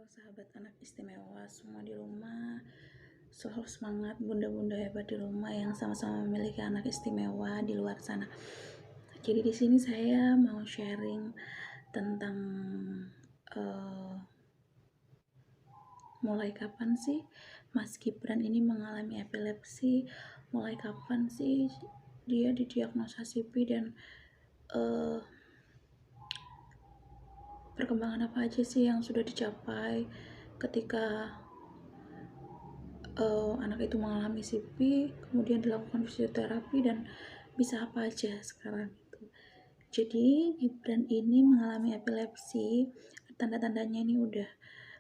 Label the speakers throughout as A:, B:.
A: Halo sahabat anak istimewa semua di rumah, selalu semangat bunda-bunda hebat di rumah yang sama-sama memiliki anak istimewa di luar sana. Jadi di sini saya mau sharing tentang mulai kapan sih Mas Gibran ini mengalami epilepsi, mulai kapan sih dia didiagnosa CP, dan perkembangan apa aja sih yang sudah dicapai ketika anak itu mengalami CP, kemudian dilakukan fisioterapi, dan bisa apa aja sekarang itu. Jadi Gibran ini mengalami epilepsi, tanda-tandanya ini udah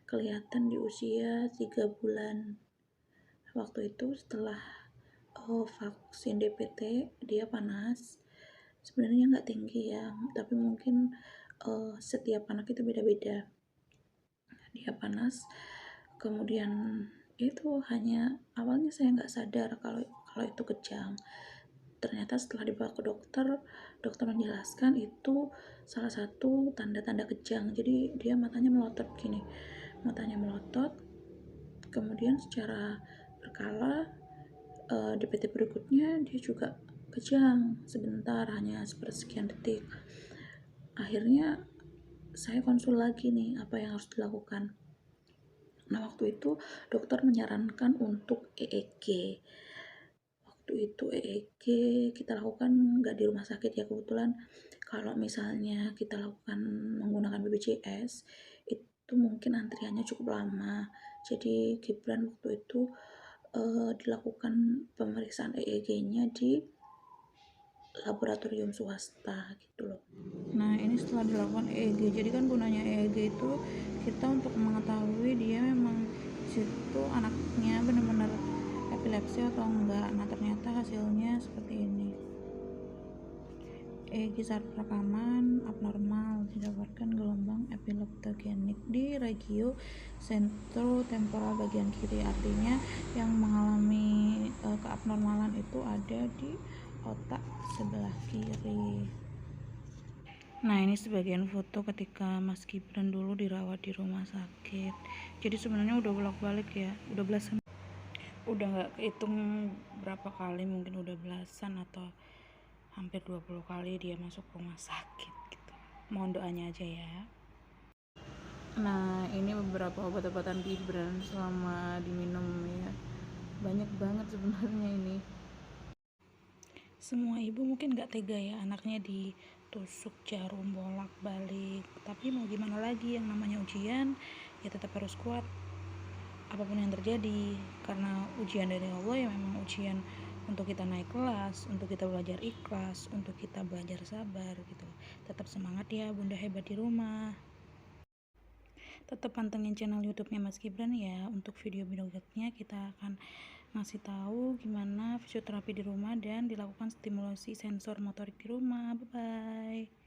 A: kelihatan di usia 3 bulan. Waktu itu setelah vaksin DPT dia panas, sebenarnya nggak tinggi ya, tapi mungkin setiap anak itu beda-beda. Dia panas, kemudian itu hanya awalnya saya nggak sadar kalau itu kejang. Ternyata setelah dibawa ke dokter menjelaskan itu salah satu tanda-tanda kejang. Jadi dia matanya melotot gini, kemudian secara berkala DPT berikutnya dia juga kejang sebentar, hanya sepersekian detik. Akhirnya saya konsul lagi nih, apa yang harus dilakukan. Nah, waktu itu dokter menyarankan untuk EEG. Waktu itu EEG kita lakukan nggak di rumah sakit ya, kebetulan kalau misalnya kita lakukan menggunakan BPJS itu mungkin antriannya cukup lama. Jadi Gibran waktu itu dilakukan pemeriksaan EEG-nya di laboratorium swasta gitu loh. Nah, ini setelah dilakukan EEG, jadi kan gunanya EEG itu kita untuk mengetahui dia memang situ anaknya benar-benar epilepsi atau enggak. Nah, ternyata hasilnya seperti ini. EEG saat rekaman abnormal, didapatkan gelombang epileptogenik di regio sentrotemporal bagian kiri. Artinya yang mengalami keabnormalan itu ada di otak sebelah kiri. Nah, ini sebagian foto ketika Mas Gibran dulu dirawat di rumah sakit. Jadi sebenarnya udah bolak-balik ya, udah belasan, udah nggak hitung berapa kali, mungkin udah belasan atau hampir 20 kali dia masuk rumah sakit gitu. Mohon doanya aja ya. Nah, ini beberapa obat-obatan Gibran selama diminum ya. Banyak banget sebenarnya ini. Semua ibu mungkin gak tega ya anaknya ditusuk jarum bolak-balik, tapi mau gimana lagi, yang namanya ujian ya tetap harus kuat apapun yang terjadi, karena ujian dari Allah ya memang ujian untuk kita naik kelas, untuk kita belajar ikhlas, untuk kita belajar sabar gitu. Tetap semangat ya bunda hebat di rumah. Tetap pantengin channel YouTube-nya Mas Gibran ya. Untuk video-videonya kita akan ngasih tahu gimana fisioterapi di rumah dan dilakukan stimulasi sensor motorik di rumah. Bye bye.